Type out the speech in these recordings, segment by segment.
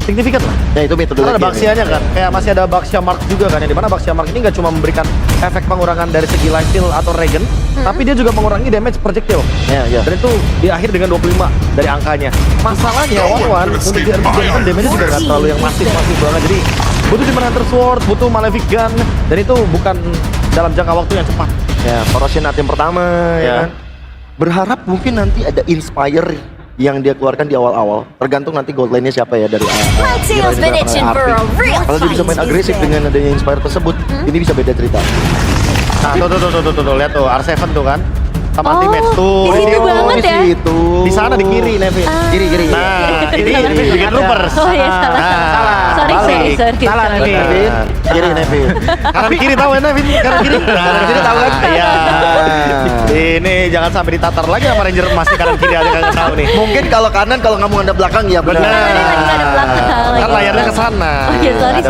signifikan lah. Ya itu metode Karena ada lagi. Baxianya kan, kayak masih ada Baxia Mark juga kan, yang dimana Baxia Mark ini nggak cuma memberikan efek pengurangan dari segi life steal atau regen, tapi dia juga mengurangi damage projectile. Ya. Dan itu di akhir dengan 25 dari angkanya. Masalahnya One untuk di RPG kan damage juga nggak terlalu yang masif banget, jadi butuh Demon Hunter Sword, butuh Malefic Gun, dan itu bukan dalam jangka waktu yang cepat. Ya, Corrosion Item pertama ya kan. Berharap mungkin nanti ada Inspire yang dia keluarkan di awal-awal. Tergantung nanti gold line-nya siapa ya dari Lexio's been itching for a real Kalau dia bisa main fight, agresif is there? dengan adanya Inspire tersebut, ini bisa beda cerita. Nah, tuh, lihat tuh R7 tuh kan. Sama Oh, anti-match tuh. di situ Ini, banget ya? Itu. Di sana di kiri, Nevin. Kiri. Nah, ini bikin loopers. Oh iya, salah. Nah, Sorry. Salah, Nevin. Nevin, kiri Nevin. Kanan kiri tahu ya, Nevin? Kanan kiri. Kanan kiri tahu kan? Iya. Ini jangan sampai ditatar lagi sama Ranger masih kanan kiri aja nggak tahu nih. Mungkin kalau kanan, kalau nggak mau ngadep belakang ya benar. Benar. Ini lagi ngadep belakang Kan lagi. layarnya ke sana. Oh iya, sorry.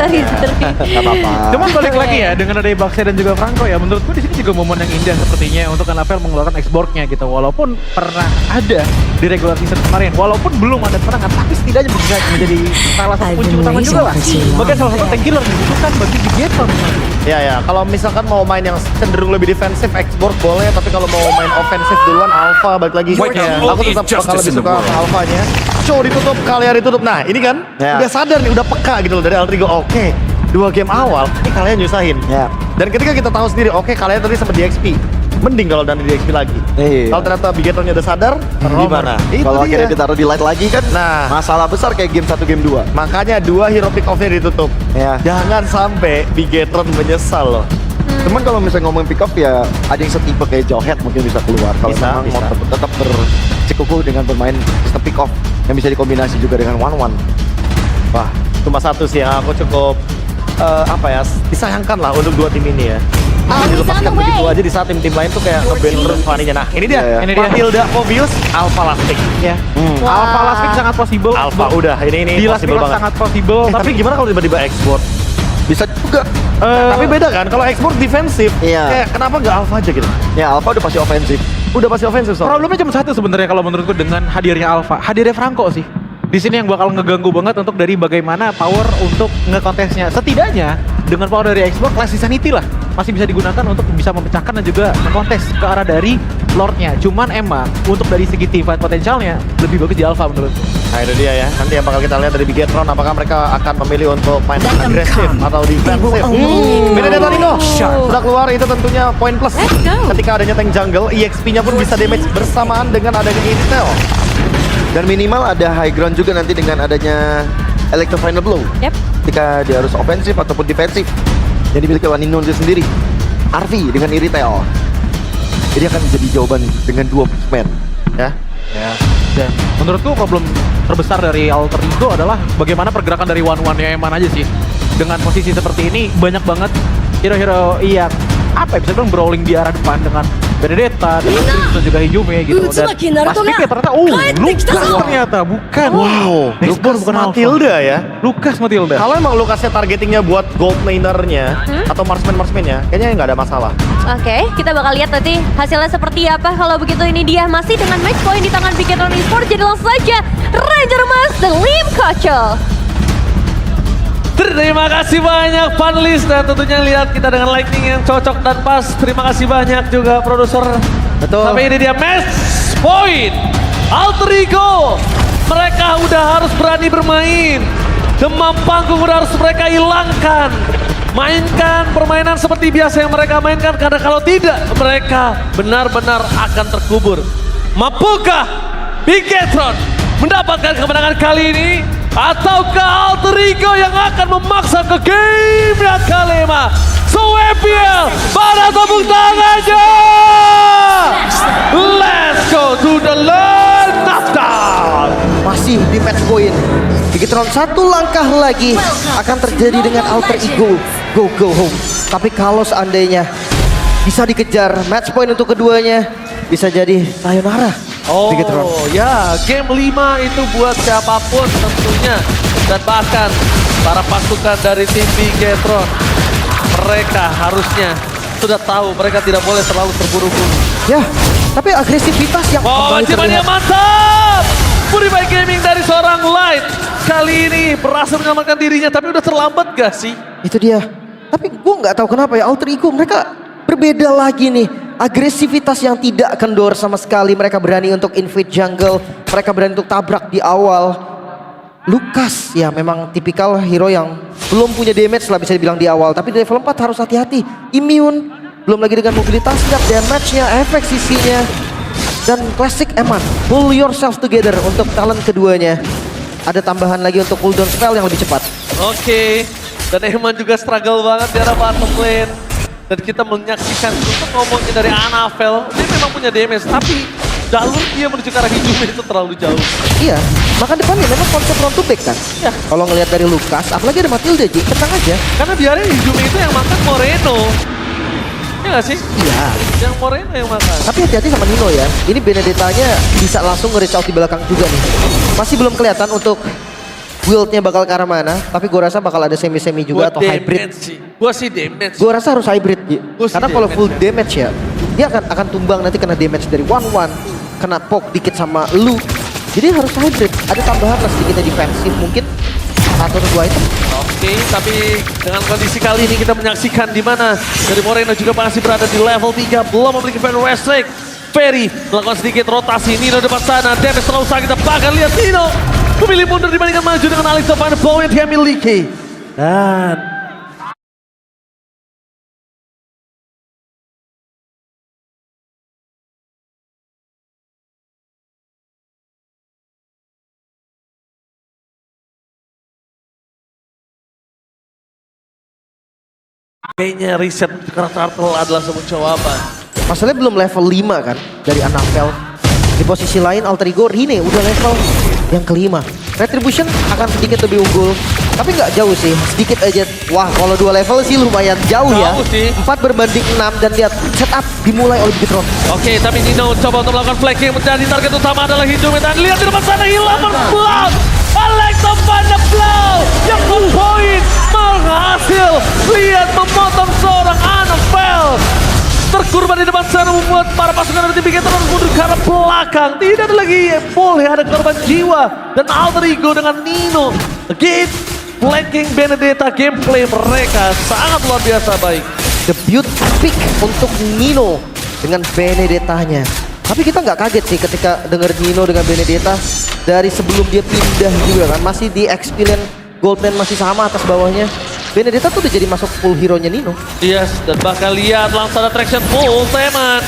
Gak apa-apa. Cuman balik lagi ya dengan ada Baxia dan juga Franco ya, menurutku di sini juga momen yang indah sepertinya untuk NFL mengeluarkan X-Borg-nya gitu. Walaupun pernah ada di regular season kemarin, walaupun belum ada serangan, tapi setidaknya bisa menjadi salah satu kunci utama juga lah. Sebagai salah satu tank killer yang dibutuhkan bagi Bigetron. Ya, kalau misalkan mau main yang cenderung lebih defensif, X-Board boleh, tapi kalau mau main ofensif duluan, Alpha balik lagi. White Aku tetap bakal lebih suka Alphanya. Show ditutup, kalian ditutup. Nah, ini kan Ya. udah sadar nih, udah peka gitu loh dari Altrigo. Oke, 2 game awal, ini kalian nyusahin. Ya. Dan ketika kita tahu sendiri, oke kalian tadi sempat di XP. Mending kalau dan di XP lagi. Iya. Kalau ternyata Bigetronnya udah sadar, gimana? Itu Kalau dia. akhirnya ditaruh di light lagi kan, Nah. masalah besar kayak game 1, game 2. Makanya 2 hero pick off-nya ditutup. Ya. Jangan sampai Bigetron menyesal loh. Cuman kalau misalnya ngomong pick up ya ada yang setipe kayak Jawhead mungkin bisa keluar. Kalau Bisa, memang mau bisa. tetap bersikukuh dengan bermain sistem pick off yang bisa dikombinasi juga dengan 1-1. Wah, cuma satu sih yang aku cukup disayangkan lah untuk 2 tim ini ya. Dilepaskan begitu aja di saat tim-tim lain tuh kayak nge-ban terus Fanny-nya. Nah, ini dia. Iya, iya. Ini dia. Matilda, Mobius, Alpha Lastic. Ya. Wow. Alpha last pick sangat possible. Alpha udah, ini Di last pick possible banget. sangat possible. Tapi gimana kalau tiba-tiba export? Bisa juga. Tapi beda kan, kalau export defensif, Iya. kayak kenapa nggak Alpha aja gitu? Ya Alpha udah pasti ofensif. Udah pasti ofensif soalnya. problemnya cuma satu sebenarnya kalau menurutku dengan hadirnya Alpha, hadirnya Franco sih. Di sini yang bakal ngeganggu banget untuk dari bagaimana power untuk ngekontesnya. Setidaknya dengan power dari Xbox, Classic Sanity lah masih bisa digunakan untuk bisa memecahkan dan juga mengkontes ke arah dari Lordnya. Cuman emang untuk dari segi team fight potensialnya lebih bagus di Alpha menurutku. Nah itu dia ya, nanti yang bakal kita lihat dari Bigetron, apakah mereka akan memilih untuk main agresif atau defensif. Beda data Nino, sudah keluar, itu tentunya poin plus. Let's go. Ketika adanya tank jungle, EXP-nya pun bisa damage bersamaan dengan adanya Intel. Dan minimal ada high ground juga nanti dengan adanya Electro Final Blow. Yep. Ketika dia harus ofensif ataupun defensif yang dimiliki oleh Nino dia sendiri. Arvi dengan Iritel. Jadi akan menjadi jawaban dengan 2 man. Ya, Dan menurutku problem terbesar dari Alter Ego adalah bagaimana pergerakan dari one-one-nya Eman aja sih. Dengan posisi seperti ini banyak banget hero-hero yang apa ya, bisa bilang brawling di arah depan dengan Benedetta, dengan Prince dan juga Hiyume gitu. Dan last pick-nya ternyata, Lucas ternyata, bukan. Wow, Lucas bukan Alpha. Matilda ya. Lucas Matilda. Kalau emang Lucasnya targetingnya buat gold laner-nya atau marksman-marksman-nya, kayaknya nggak ada masalah. Oke, kita bakal lihat nanti hasilnya seperti apa. Kalau begitu ini dia masih dengan match point di tangan Bigetron Esports. Jadi langsung saja Ranger Mas dan Lim Kacel. Terima kasih banyak panelis dan tentunya lihat kita dengan lighting yang cocok dan pas. Terima kasih banyak juga produser. Betul. Sampai ini dia match point. Alter Ego. Mereka udah harus berani bermain. Demam panggung udah harus mereka hilangkan. Mainkan permainan seperti biasa yang mereka mainkan. Karena kalau tidak mereka benar-benar akan terkubur. Mampukah Bigetron mendapatkan kemenangan kali ini? Ataukah Alter Ego yang akan memaksa ke game yang kelima? So FPL, pada tepuk tangannya! Let's go to the land of down! Masih di match point. Bigetron 1 langkah lagi akan terjadi dengan Alter Ego. Go home. Tapi kalau seandainya bisa dikejar match point untuk keduanya, bisa jadi sayonara. Oh Bigetron. ya, game 5 itu buat siapapun tentunya. Dan bahkan para pasukan dari tim Bigetron, mereka harusnya sudah tahu mereka tidak boleh terlalu terburu-buru. Ya, tapi agresivitas yang Oh, kembali cuman terlihat. yang mantap! Purify Gaming dari seorang Light kali ini berhasil menyelamatkan dirinya, tapi udah terlambat gak sih? Itu dia. Tapi gue nggak tahu kenapa ya Alter Ego mereka berbeda lagi nih. Agresivitas yang tidak kendor sama sekali. Mereka berani untuk invade jungle. Mereka berani untuk tabrak di awal. Lukas ya memang tipikal hero yang belum punya damage lah bisa dibilang di awal. Tapi di level 4 harus hati-hati. Immune. Belum lagi dengan mobilitasnya, damage-nya, efek sisinya. Dan Classic Eman. Pull yourself together untuk talent keduanya. Ada tambahan lagi untuk cooldown spell yang lebih cepat. Oke. Dan Eman juga struggle banget di arah bottom lane. Dan kita menyaksikan untuk ngomongnya dari Anavel. Dia memang punya damage, tapi jalur dia menuju ke arah hijau itu terlalu jauh. Iya, maka depannya memang konsep front to back kan. Ya. Kalau ngelihat dari Lukas, apalagi ada Matilda, Ji, tenang aja. Karena biarin hijau itu yang makan Moreno. Iya gak sih? Iya. Yang Moreno yang makan. Tapi hati-hati sama Nino ya. Ini Benedetta-nya bisa langsung nge-reach out di belakang juga nih. Masih belum kelihatan untuk build-nya bakal ke arah mana. Tapi gue rasa bakal ada semi-semi juga atau hybrid. Gue sih damage. Gue rasa harus hybrid, Ji. Gua sih Karena kalau damage full ya. damage ya, dia akan tumbang nanti kena damage dari 1-1. Kena poke dikit sama lu. Jadi harus hybrid. Ada tambahan lah sedikitnya defensif mungkin. 1 atau 2 item. Oke, tapi dengan kondisi kali ini kita menyaksikan di mana dari Moreno juga masih berada di level 3, belum memiliki Fan Restrict. Ferry melakukan sedikit rotasi, Nino depan sana, damage terlalu sakit, kita bahkan lihat Nino memilih mundur dibandingkan maju dengan Alex Final Point yang miliki. Dan kayaknya riset Turtle adalah sebuah jawaban. Masalahnya belum level 5 kan dari Anavel. Di posisi lain Alter Ego Rine udah level yang kelima. Retribution akan sedikit lebih unggul. Tapi nggak jauh sih, sedikit aja. Wah kalau 2 level sih lumayan jauh ya. Jauh sih. 4 berbanding 6 dan lihat setup dimulai oleh Bigetron. Oke, tapi Nino coba untuk melakukan flanking menjadi target utama adalah Hijumi. Dan lihat di depan sana hilang berblok. Alex Van de Blauw yang poin berhasil. Lihat memotong seorang Anavel. Terkorban di depan sana membuat para pasukan dari tim Bigetron mundur ke arah belakang. Tidak ada lagi boleh ada korban jiwa. Dan Alter Ego dengan Nino. Again, flanking Benedetta, gameplay mereka sangat luar biasa baik. Debut pick untuk Nino dengan Benedettanya. Tapi kita nggak kaget sih ketika denger Nino dengan Benedetta dari sebelum dia pindah juga kan. Masih di experience Goldman masih sama atas bawahnya. Benedetta tuh udah jadi masuk full hero-nya Nino. Yes, dan bahkan lihat langsung ada traction full Teman.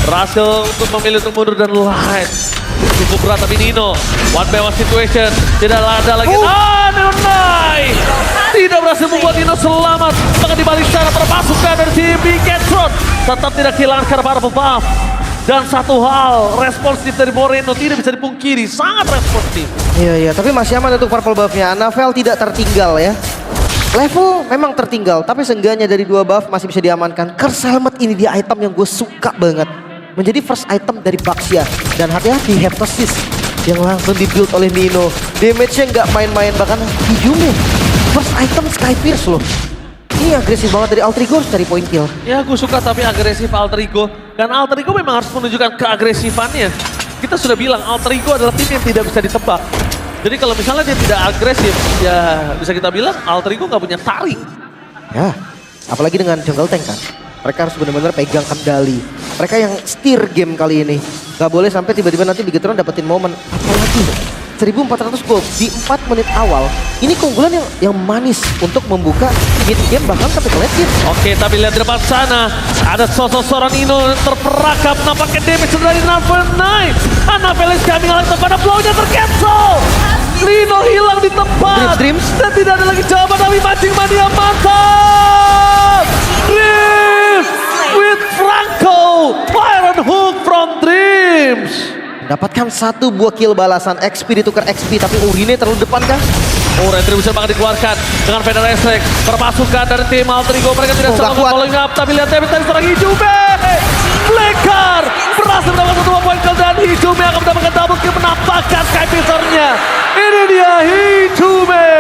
Berhasil untuk memilih untuk mundur dan light. Cukup berat tapi Nino, one by one situation. Tidak ada lagi. Nunai tidak berhasil membuat Nino selamat. Bahkan dibalik sana para pasukan dari tim Bigetron tetap tidak kehilangan karena para buff. Dan satu hal, responsif dari Moreno tidak bisa dipungkiri, sangat responsif. Iya, tapi masih aman untuk purple buff-nya. Anavel tidak tertinggal ya. Level memang tertinggal, tapi seenggaknya dari 2 buff masih bisa diamankan. Curse Helmet ini dia item yang gue suka banget. Menjadi first item dari Baxia. Dan hati-hati, Heptosis yang langsung di-build oleh Nino. Damage-nya nggak main-main, bahkan Hijumi. First item Sky Pierce loh. Ini agresif banget dari Alter Ego dari point kill. Ya gue suka tapi agresif Alter Ego. Dan Alter Ego memang harus menunjukkan keagresifannya. Kita sudah bilang Alter Ego adalah tim yang tidak bisa ditebak. Jadi kalau misalnya dia tidak agresif, ya bisa kita bilang Alter Ego nggak punya taring. Ya, apalagi dengan jungle tank kan. Mereka harus benar-benar pegang kendali. Mereka yang steer game kali ini. Gak boleh sampai tiba-tiba nanti Bigetron dapetin momen. Apalagi 1400 gold di 4 menit awal. Ini keunggulan yang manis untuk membuka mid game bahkan sampai ke late game. Oke, tapi lihat di depan sana. Ada sosok seorang Nino yang terperangkap. Nampaknya damage dari Anavel 9. Anavel is coming out pada blow-nya tercancel. Nino hilang di tempat. Dreams. Dan tidak ada lagi jawaban dari mancing mania mantap. Dreams with Franco. Fire on hook from Dreams. Dapatkan 1 buah kill balasan. XP ditukar XP tapi Urine terlalu depan kan. Oh, Retribution bakal dikeluarkan dengan Feder Restrict. Permasukan dari tim Alter Ego. Mereka tidak nggak selalu kuat. following up. Tapi lihat damage dari seorang Hijumi. Blekar berhasil mendapatkan 1 point kill. Dan Hijumi akan mendapatkan double kill menampakkan Sky Piercer-nya. Ini dia Hijumi.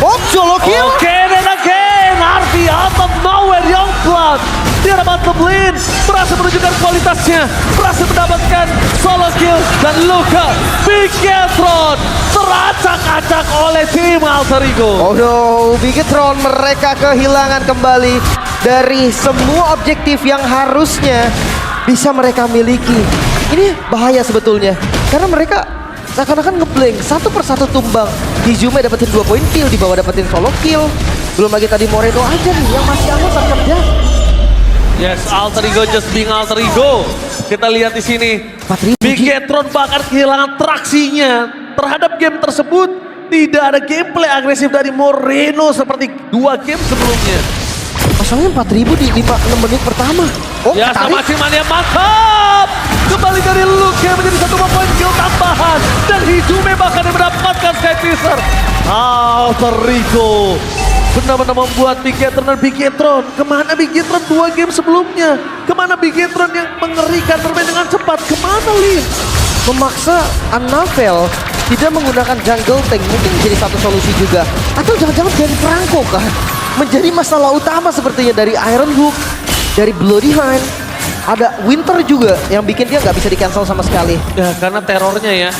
Oh, solo kill. Oke, dan again Harvey out of nowhere Youngblood. Dia dapat Teblin, berhasil menunjukkan kualitasnya, berhasil mendapatkan solo kill dan Luka Bigetron teracak-acak oleh tim Alter Ego. Oh no, Bigetron mereka kehilangan kembali dari semua objektif yang harusnya bisa mereka miliki. Ini bahaya sebetulnya, karena mereka seakan-akan ngeblank satu persatu tumbang. Hizume dapetin 2 poin kill, di bawah dapetin solo kill. Belum lagi tadi Moreno aja nih yang masih aman kerja. Yes, Alter Ego just being Alter Ego. Kita lihat di sini, 4.000 Bigetron bahkan kehilangan traksinya terhadap game tersebut. Tidak ada gameplay agresif dari Moreno seperti 2 game sebelumnya. Masalahnya 4.000 di 5-6 menit pertama. Oh, Ya, sama tarik. Ciman yang mantap. Kembali dari Luke yang menjadi 1 poin kill tambahan. Dan Hizume bahkan yang mendapatkan Sky Piercer. Alter Ego benar-benar membuat Bigetron dan Bigetron. Kemana Bigetron 2 game sebelumnya? Kemana Bigetron yang mengerikan bermain dengan cepat? Kemana Lin? Memaksa Annabelle tidak menggunakan jungle tank mungkin menjadi satu solusi juga. Atau jangan-jangan Dan Franco kah? Menjadi masalah utama sepertinya dari Iron Hook, dari Bloody Hand. Ada Winter juga yang bikin dia nggak bisa di-cancel sama sekali. Ya, karena terornya ya.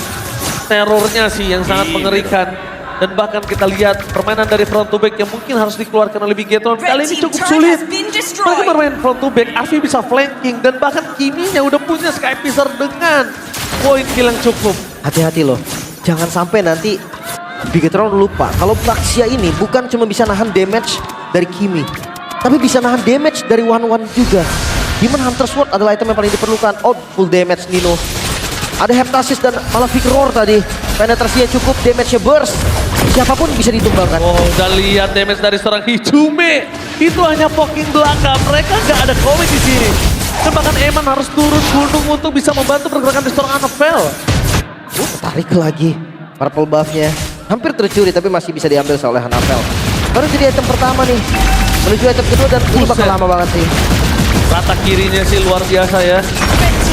Terornya sih yang sangat mengerikan. Dan bahkan kita lihat permainan dari front to back yang mungkin harus dikeluarkan oleh Bigetron. Kali ini cukup sulit. Mereka bermain front to back, Arfi bisa flanking. Dan bahkan Kiminya udah punya Sky Piercer dengan poin kill yang cukup. Hati-hati loh, jangan sampai nanti Bigetron lupa kalau Baxia ini bukan cuma bisa nahan damage dari Kimi, tapi bisa nahan damage dari One juga. Demon Hunter Sword adalah item yang paling diperlukan. Oh, full damage Nino. Ada Heptasis dan Malefic Roar tadi. Penetrasinya cukup, damage-nya burst. Siapapun bisa ditumbangkan. Oh, udah lihat damage dari seorang Hizume. Itu hanya poking belakang. Mereka nggak ada komit di sini. Dan bahkan Eman harus turun gunung untuk bisa membantu pergerakan di seorang Annabelle. Tarik lagi. Purple buff-nya hampir tercuri tapi masih bisa diambil oleh Annabelle. Baru jadi item pertama nih. Menuju item kedua dan ini bakal Buset. lama banget sih. Rata kirinya sih luar biasa ya.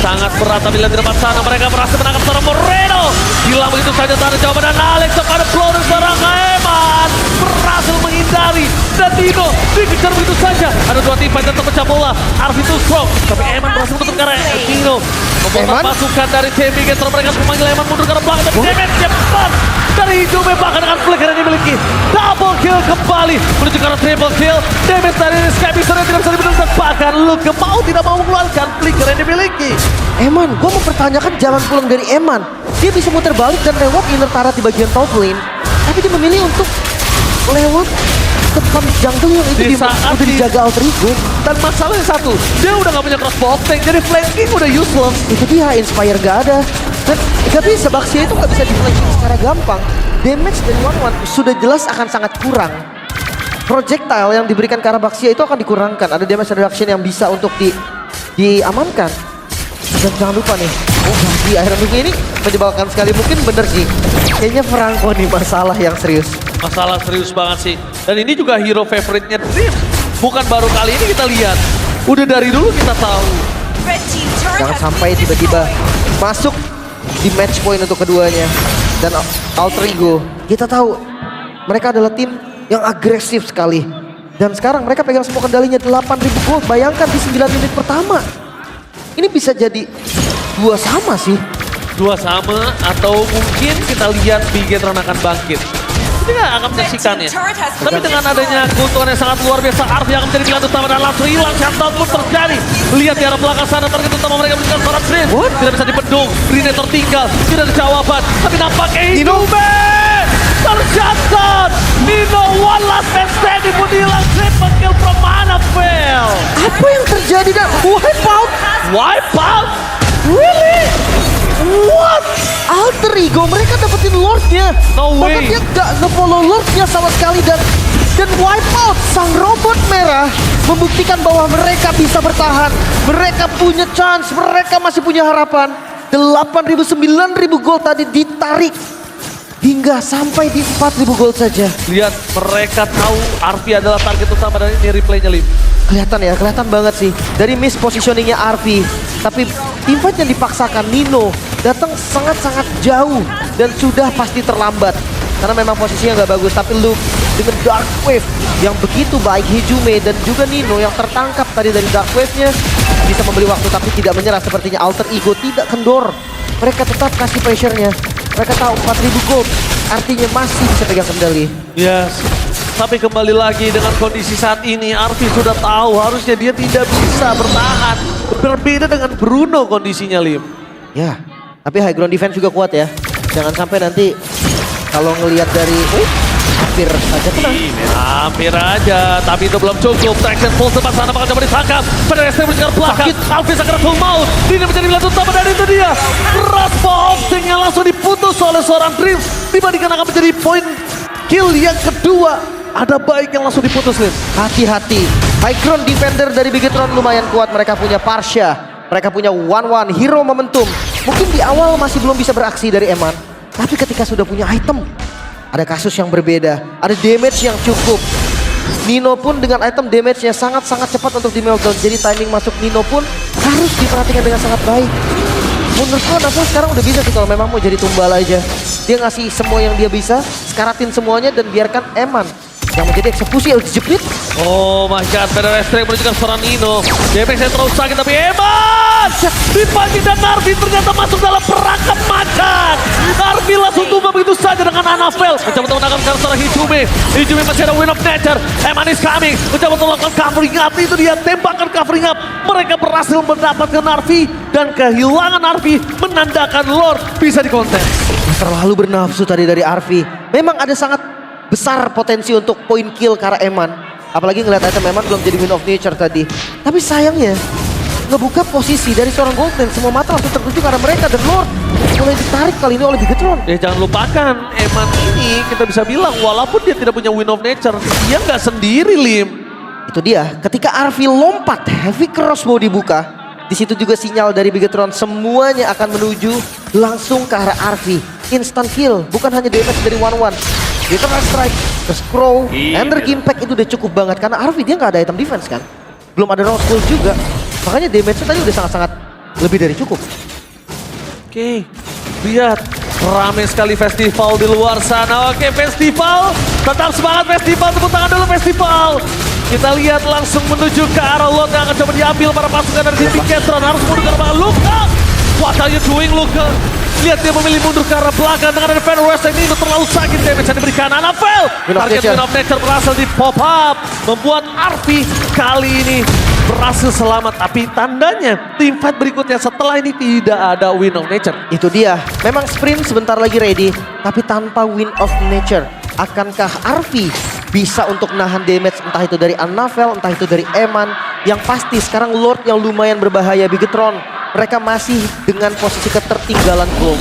Sangat berat tapi lihat di depan sana mereka berhasil menangkap seorang Moreno. Hilang begitu saja tanda jawaban dan Alex kepada flow dan seorang Eman berhasil menghindari. Dan Dino dikejar begitu saja. Ada 2 tim fight dan terpecah bola. Arfi too strong tapi Eman berhasil menutup karena Dino membuat Eman? pasukan dari tim Bigetron. Mereka memanggil Eman mundur ke belakang dan damage cepat dari Hizume bahkan dengan flicker yang dimiliki. Double kill kembali menuju ke arah triple kill. Damage dari Sky Piercer yang tidak bisa dibendung. Bahkan Luke mau tidak mau mengeluarkan flicker yang dimiliki. Eman, gue mau pertanyakan jalan pulang dari Eman. Dia bisa muter balik dan lewat inner turret di bagian top lane. Tapi dia memilih untuk lewat depan jungle yang itu Di saat udah dijaga Alter Ego. Dan masalahnya satu, dia udah gak punya crossbow tank, jadi flanking udah useless. Itu dia, Inspire gak ada. Dan gak bisa, Baxia itu gak bisa di-flanking secara gampang. Damage dari One sudah jelas akan sangat kurang. Projectile yang diberikan ke arah Baxia itu akan dikurangkan. Ada damage reduction yang bisa untuk diamankan. Dan jangan lupa nih, di Iron Hook ini menyebalkan sekali. Mungkin bener sih, kayaknya Franco nih masalah yang serius. Masalah serius banget sih. Dan ini juga hero favorite-nya tim. Bukan baru kali ini kita lihat. Udah dari dulu kita tahu. Jangan sampai tiba-tiba masuk di match point untuk keduanya. Dan Alter Ego, kita tahu mereka adalah tim yang agresif sekali. Dan sekarang mereka pegang semua kendalinya 8.000 gold. Bayangkan di 9 menit pertama. Ini bisa jadi 2 sama sih. 2 sama atau mungkin kita lihat Bigetron akan bangkit. Kita nggak akan menyaksikannya. Tapi dengan adanya keuntungan yang sangat luar biasa, Arfi akan menjadi pilihan utama dan langsung hilang. Shutdown pun terjadi. Lihat di arah belakang sana, target utama mereka menunjukkan seorang Green. Tidak bisa dibendung. Green tertinggal. Tidak ada jawaban. Tapi nampaknya Hizume tershutdown. Nino one last man standing pun hilang. Triple kill from Annabelle. Apa yang terjadi dan wipe out? Wipe out? Really? What? Alter Ego mereka dapetin Lordnya. No way. Bahkan dia gak nge-follow Lordnya sama sekali dan wipe out. Sang robot merah membuktikan bahwa mereka bisa bertahan. Mereka punya chance, mereka masih punya harapan. 8.000, 9.000 gold tadi ditarik hingga sampai di 4.000 gold saja. Lihat mereka tahu Arfi adalah target utama dan ini replaynya Lim. Kelihatan ya, kelihatan banget sih. Dari miss positioningnya Arfi. Tapi teamfight yang dipaksakan Nino datang sangat-sangat jauh. Dan sudah pasti terlambat. Karena memang posisinya nggak bagus. Tapi Luke dengan Dark Wave yang begitu baik. Hizume dan juga Nino yang tertangkap tadi dari Dark Wave-nya. Bisa memberi waktu tapi tidak menyerah. Sepertinya Alter Ego tidak kendor. mereka tetap kasih pressure-nya. Mereka tahu 4.000 gold, artinya masih bisa pegang kendali. Yes. Tapi kembali lagi dengan kondisi saat ini, Arfi sudah tahu harusnya dia tidak bisa bertahan. Berbeda dengan Bruno kondisinya, Lim. Ya, tapi high ground defense juga kuat ya. Jangan sampai nanti kalau ngelihat dari hampir saja kena. Hampir aja, tapi itu belum cukup. Traction pulse tempat sana bakal coba ditangkap. PDRST mengejar belakang. Alfi segera full maut. Ini menjadi pilihan utama dan itu dia. Raspa opting yang langsung diputus oleh seorang Dreams. Dibandingkan akan menjadi poin kill yang kedua. Ada baik yang langsung diputus, Lim. Hati-hati. High ground defender dari Bigetron lumayan kuat. Mereka punya Parsha. Mereka punya One hero momentum. Mungkin di awal masih belum bisa beraksi dari Eman. Tapi ketika sudah punya item, ada kasus yang berbeda. Ada damage yang cukup. Nino pun dengan item damage-nya sangat-sangat cepat untuk di meltdown. Jadi timing masuk Nino pun harus diperhatikan dengan sangat baik. Menurutku Nafu sekarang udah bisa sih kalau memang mau jadi tumbal aja. Dia ngasih semua yang dia bisa, sekaratin semuanya dan biarkan Eman yang menjadi eksekusi jepit. Oh my god, PDRST menunjukkan seorang Nino. DPX terlalu sakit tapi Eman! Dipanggil dan Narvi ternyata masuk dalam perangkap macan. Narvi langsung tumbang begitu saja dengan Anafel. Mencoba untuk menangkapkan seorang Hijume. Hijume masih ada Wind of Nature. Eman is coming. Mencoba untuk melakukan covering up. Itu dia tembakan covering up. Mereka berhasil mendapatkan Narvi. Dan kehilangan Narvi menandakan Lord bisa dikonten. Terlalu bernafsu tadi dari Arfi. Memang ada sangat besar potensi untuk point kill karena Eman. Apalagi ngeliat item Eman belum jadi Wind of Nature tadi. Tapi sayangnya ngebuka posisi dari seorang Golden. Semua mata langsung tertuju karena mereka dan Lord mulai ditarik kali ini oleh Bigetron. Ya jangan lupakan Eman ini kita bisa bilang walaupun dia tidak punya Wind of Nature, dia nggak sendiri, Lim. Itu dia, ketika Arfi lompat, heavy crossbow dibuka. Di situ juga sinyal dari Bigetron semuanya akan menuju langsung ke arah Arfi. Instant kill, bukan hanya damage dari One. Eternal Strike, terus Crow, Energy Impact itu udah cukup banget. Karena Arfi dia nggak ada item defense kan. Belum ada round pull juga. Makanya damage-nya tadi udah sangat-sangat lebih dari cukup. Oke, lihat ramai sekali festival di luar sana. Oke, festival, tetap semangat festival, tepuk tangan dulu festival. Kita lihat langsung menuju ke arah lot yang akan coba diambil para pasukan dari Bigetron. Harus mundur ke arah Luka. What are you doing, Luka? Lihat dia memilih mundur ke arah belakang dengan ada PDRST ini terlalu sakit damage yang diberikan Anafel. Target Wind of Nature berhasil di pop up. Membuat Arfi kali ini berhasil selamat. Tapi tandanya tim fight berikutnya setelah ini tidak ada Wind of Nature. Itu dia, memang sprint sebentar lagi ready. Tapi tanpa Wind of Nature, akankah Arfi bisa untuk nahan damage entah itu dari Anafel, entah itu dari Eman. Yang pasti sekarang Lord yang lumayan berbahaya Bigetron. Mereka masih dengan posisi ketertinggalan gold.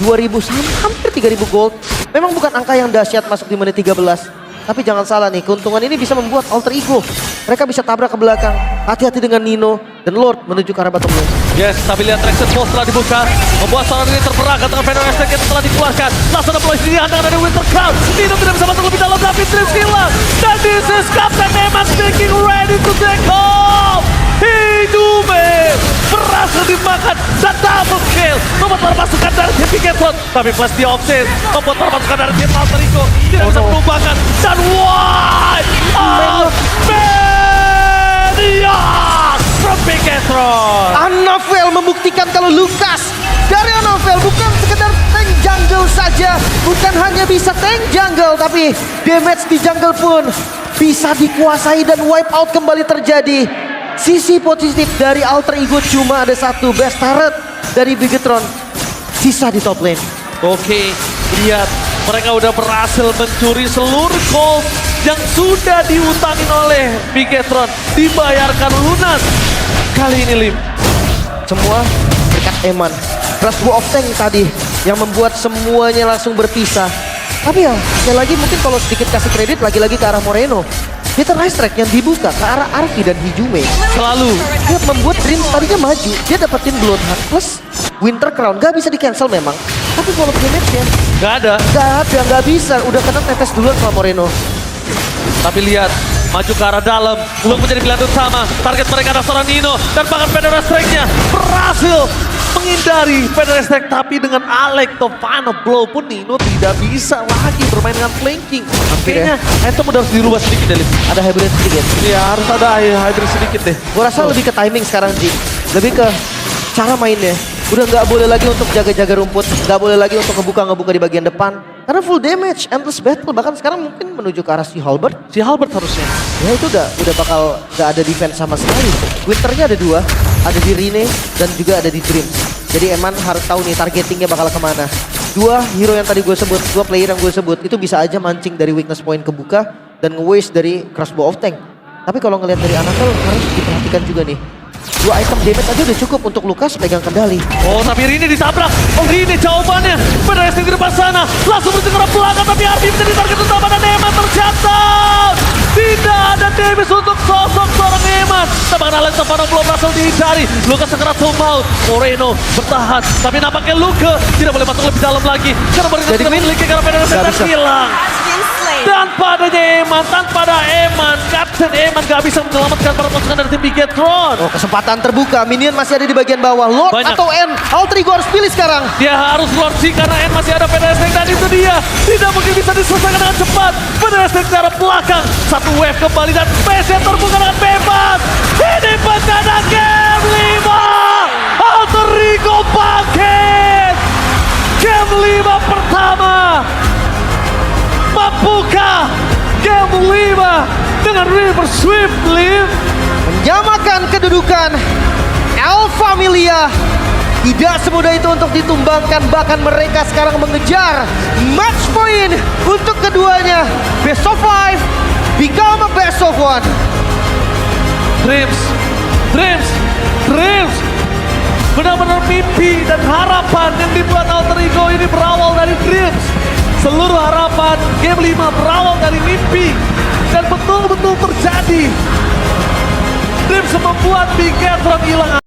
2.000 hampir 3.000 gold. Memang bukan angka yang dahsyat masuk di menit 13. Tapi jangan salah nih, keuntungan ini bisa membuat alter ego. Mereka bisa tabrak ke belakang. Hati-hati dengan Nino dan Lord menuju ke arah bottom lane. Yes, tapi lihat traction pulse telah dibuka. Membuat seorang ini terperangkap dengan PDRST yang telah dikeluarkan. Langsung ada deploy sendiri dengan ada Winter Crown. Nino tidak bisa masuk lebih dalam tapi Dreams hilang. Dan this is Captain Eman making ready to take off. Hidume berhasil dimakan dan double kill. Membuat pasukan dari tim Bigetron. Tapi plus di offset. Membuat pasukan dari tim alter ego tidak bisa menumbangkan. Dan wipe out Media from Bigetron. Anafel membuktikan kalau Lukas dari Anafel bukan sekedar tank jungle saja. Bukan hanya bisa tank jungle, tapi damage di jungle pun bisa dikuasai dan wipe out kembali terjadi. Sisi positif dari alter ego cuma ada satu, best turret dari Bigetron. Sisa di top lane. Oke, lihat mereka udah berhasil mencuri seluruh gold yang sudah diutangin oleh Bigetron. Dibayarkan lunas. Kali ini Lim, Semua berkat Eman. Crossbow of Tank tadi yang membuat semuanya langsung berpisah. Tapi ya, sekali lagi mungkin kalau sedikit kasih kredit lagi-lagi ke arah Moreno. Eternal Strike yang dibuka ke arah Arfi dan Hijume. selalu Dia membuat Dreams tadinya maju. Dia dapetin Bloodhunt plus Winter Crown. Gak bisa di cancel memang. Tapi kalau damage-nya nggak ada. gak bisa. Udah kena tetes duluan sama Moreno. Tapi lihat, maju ke arah dalam, belum menjadi pilihan utama. Target mereka adalah seorang Nino dan bahkan PDRST-nya berhasil menghindari PDRST. Tapi dengan Alec the final blow pun Nino tidak bisa lagi bermain dengan flanking. Kayaknya itu udah harus dirubah sedikit deh. Lim. Ada hybrid sedikit. Ya harus ada hybrid sedikit deh. Gue rasa lebih ke timing sekarang Ji. Lebih ke cara mainnya. Udah nggak boleh lagi untuk jaga-jaga rumput, nggak boleh lagi untuk ngebuka di bagian depan. Karena full damage, endless battle, bahkan sekarang mungkin menuju ke arah si Halberd. Si Halberd harusnya. Ya itu udah bakal nggak ada defense sama sekali. Winternya ada 2, ada di Rene dan juga ada di Dreams. Jadi Eman harus tahu nih targetingnya bakal kemana. 2 hero yang tadi gue sebut, 2 player yang gue sebut itu bisa aja mancing dari weakness point kebuka dan nge-waste dari crossbow of tank. Tapi kalau ngelihat dari Anakel harus diperhatikan juga nih. 2 item damage aja udah cukup untuk Lukas pegang kendali. Oh, tapi Rini ditabrak. Oh, Rini jawabannya. Berhasil di depan sana. Langsung bergerak belakang, tapi Arbi menjadi target utama dan Eman tercatat. Tidak ada damage untuk sosok seorang Eman. Tampakan Alex Stefano belum berhasil dihindari. Lukas sekerat maut. Moreno bertahan. Tapi nampaknya Luke tidak boleh masuk lebih dalam lagi. Karena Moreno Jadi tidak Queen, memiliki karena Pedro nggak bisa. hilang. Tanpa adanya Eman, tanpa ada Eman, Kapten Eman gak bisa menyelamatkan para pasukan dari tim Bigetron. Oh, kesempatan terbuka, minion masih ada di bagian bawah. Lord Banyak. atau N, Alter Ego harus pilih sekarang. Dia harus Lord sih karena N masih ada PDSD dan itu dia. Tidak mungkin bisa diselesaikan dengan cepat. PDSD ke arah belakang. Satu wave kembali dan space yang terbuka dengan bebas. Ini bencana game 5. Alter Ego bangkit. Game 5 pertama. Mampukah game 5 dengan River Swift Live? Menyamakan kedudukan El Familia. Tidak semudah itu untuk ditumbangkan, bahkan mereka sekarang mengejar match point untuk keduanya. Best of 5 become a best of 1. Dreams. Benar-benar mimpi dan harapan yang dibuat Alter Ego ini berawal dari Dreams. Seluruh harapan game 5 berawal dari mimpi dan betul-betul terjadi. Dreams membuat Bigetron hilang